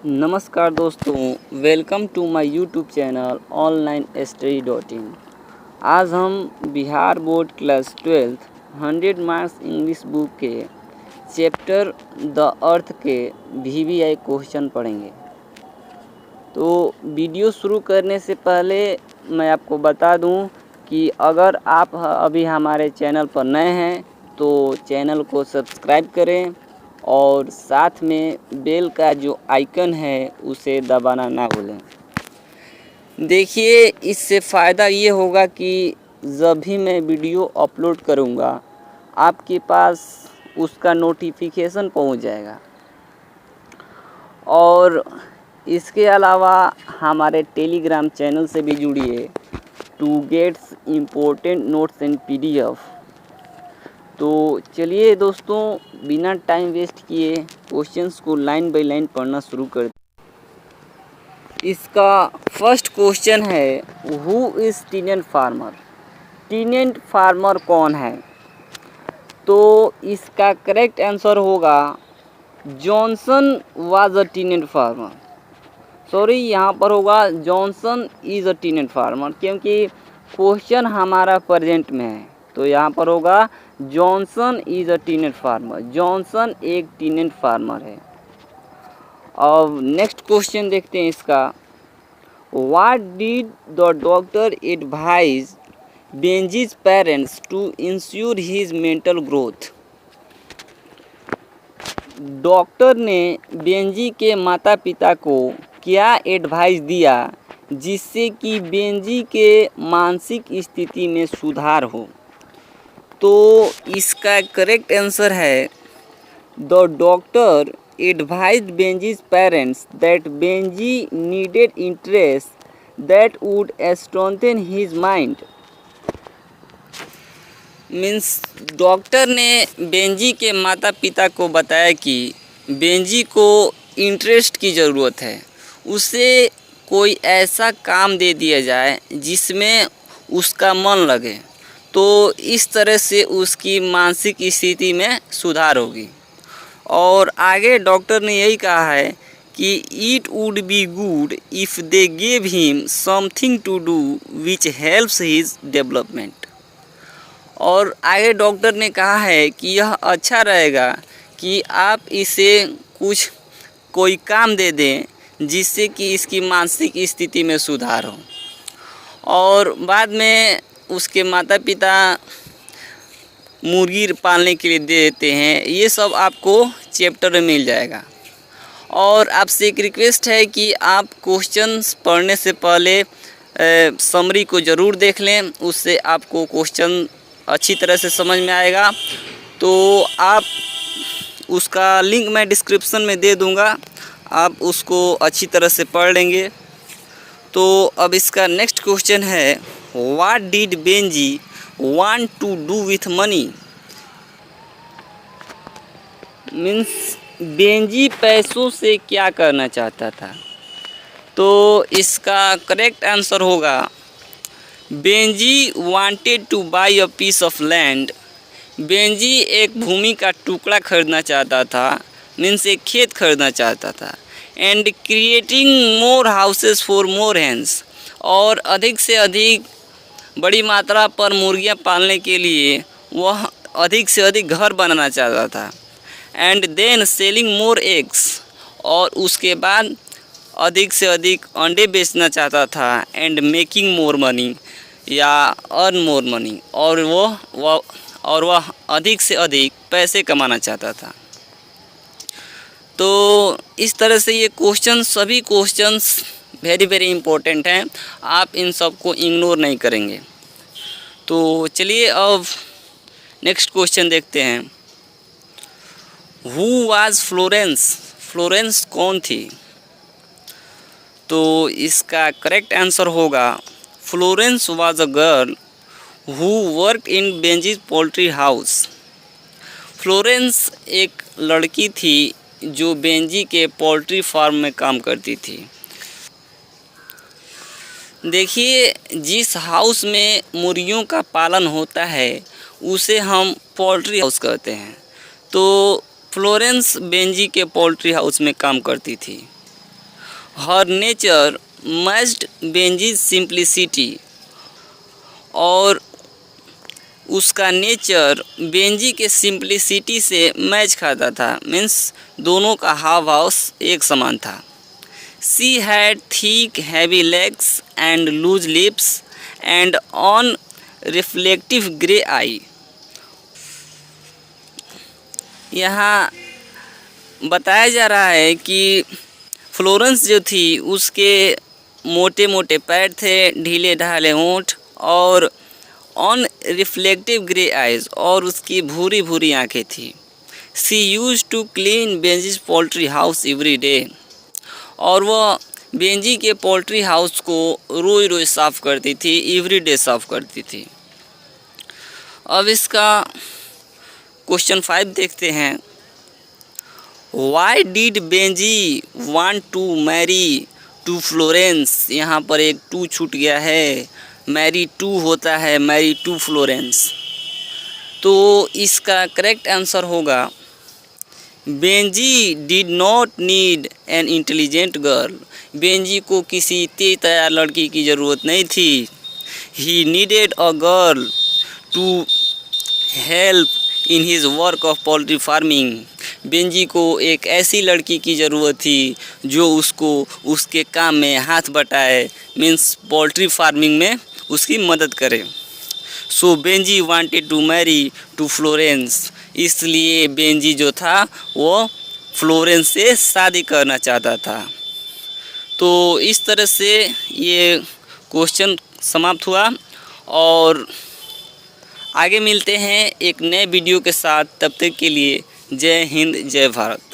नमस्कार दोस्तों, welcome to my YouTube channel online स्टडी.in। आज हम Bihar board class 12 100 marks English book के चैप्टर द अर्थ के VVI क्वेश्चन पढ़ेंगे। तो वीडियो शुरू करने से पहले मैं आपको बता दूं कि अगर आप अभी हमारे चैनल पर नए हैं तो चैनल को सब्सक्राइब करें और साथ में बेल का जो आइकन है उसे दबाना ना भूलें। देखिए, इससे फ़ायदा ये होगा कि जब भी मैं वीडियो अपलोड करूँगा आपके पास उसका नोटिफिकेशन पहुँच जाएगा। और इसके अलावा हमारे टेलीग्राम चैनल से भी जुड़िए to gets important notes and PDF। तो चलिए दोस्तों, बिना टाइम वेस्ट किए क्वेश्चंस को लाइन बाय लाइन पढ़ना शुरू करते हैं। इसका फर्स्ट क्वेश्चन है, who is tenant farmer. Tenant farmer कौन है? तो इसका करेक्ट आंसर होगा Johnson was a tenant farmer. Sorry, यहाँ पर होगा Johnson is a tenant farmer, क्योंकि क्वेश्चन हमारा प्रेजेंट में है। तो यहाँ पर होगा Johnson is a tenant farmer. Johnson एक टीनेंट फार्मर है। अब नेक्स्ट क्वेश्चन देखते हैं इसका, what did the doctor advise Benjy's parents to ensure his mental growth. Doctor ने बेंजी के माता पिता को क्या एडवाइस दिया जिससे कि बेंजी के मानसिक स्थिति में सुधार हो? तो इसका करेक्ट आंसर है, the doctor advised Benjy's parents that Benjy needed interest that would strengthen his mind. Means doctor ने बेंजी के माता पिता को बताया कि बेंजी को इंटरेस्ट की ज़रूरत है, उसे कोई ऐसा काम दे दिया जाए जिसमें उसका मन लगे, तो इस तरह से उसकी मानसिक स्थिति में सुधार होगी। और आगे डॉक्टर ने यही कहा है कि it would be good if they gave him something to do which helps his development. और आगे डॉक्टर ने कहा है कि यह अच्छा रहेगा कि आप इसे कोई काम दे दें जिससे कि इसकी मानसिक स्थिति में सुधार हो। और बाद में उसके माता पिता मुर्गी पालने के लिए दे देते हैं। ये सब आपको चैप्टर में मिल जाएगा। और आपसे एक रिक्वेस्ट है कि आप क्वेश्चंस पढ़ने से पहले समरी को ज़रूर देख लें, उससे आपको क्वेश्चन अच्छी तरह से समझ में आएगा। तो आप उसका लिंक मैं डिस्क्रिप्शन में दे दूंगा, आप उसको अच्छी तरह से पढ़ लेंगे। तो अब इसका नेक्स्ट क्वेश्चन है, what did Benji want to do with money. Means Benji पैसों से क्या करना चाहता था? तो इसका करेक्ट आंसर होगा, Benji wanted to buy a piece of land. Benji एक भूमि का टुकड़ा खरीदना चाहता था, मीन्स एक खेत खरीदना चाहता था। And creating more houses for more hens, और अधिक से अधिक बड़ी मात्रा पर मुर्गियां पालने के लिए वह अधिक से अधिक घर बनाना चाहता था। And then selling more eggs, और उसके बाद अधिक से अधिक अंडे बेचना चाहता था। एंड मेकिंग मोर मनी, या अर्न मोर मनी, और वह अधिक से अधिक पैसे कमाना चाहता था। तो इस तरह से ये क्वेश्चन, सभी क्वेश्चंस वेरी वेरी इम्पोर्टेंट हैं, आप इन सब को इग्नोर नहीं करेंगे। तो चलिए अब नेक्स्ट क्वेश्चन देखते हैं, हु वाज फ्लोरेंस। फ्लोरेंस कौन थी? तो इसका करेक्ट आंसर होगा, Florence was a girl who worked in Benjy's poultry house. Florence एक लड़की थी जो बेंजी के पोल्ट्री फार्म में काम करती थी। देखिए, जिस हाउस में मुर्गियों का पालन होता है उसे हम पोल्ट्री हाउस कहते हैं। तो फ्लोरेंस बेंजी के पोल्ट्री हाउस में काम करती थी। हर नेचर मैच्ड बेंजीज सिंप्लिसिटी, और उसका नेचर बेंजी के सिंप्लिसिटी से मैच खाता था, मीन्स दोनों का हाव भाव एक समान था। She had thick heavy legs and loose lips and on reflective grey eye. यहाँ बताया जा रहा है कि फ्लोरेंस जो थी उसके मोटे मोटे पैर थे, ढीले ढाले होंठ और ऑन रिफ्लेक्टिव ग्रे आइज, और उसकी भूरी भूरी आंखें थी। She use to clean Benjy's poultry house every day, और वह बेंजी के पोल्ट्री हाउस को रोज़ रोज़ साफ़ करती थी, एवरी डे साफ़ करती थी। अब इसका क्वेश्चन 5 देखते हैं। Why did Benji want to marry to Florence. यहाँ पर एक टू छूट गया है, मैरी टू होता है मैरी टू फ्लोरेंस। तो इसका करेक्ट आंसर होगा Benji did not need an intelligent girl. Benji को किसी तेज तैयार लड़की की ज़रूरत नहीं थी। He needed a girl to help in his work of poultry farming. Benji को एक ऐसी लड़की की ज़रूरत थी जो उसको उसके काम में हाथ बटाए, मीन्स पोल्ट्री फार्मिंग में उसकी मदद करे। So Benjy wanted to marry to Florence, इसलिए बेंजी जो था वो फ्लोरेंस से शादी करना चाहता था। तो इस तरह से ये क्वेश्चन समाप्त हुआ, और आगे मिलते हैं एक नए वीडियो के साथ। तब तक के लिए जय हिंद, जय भारत।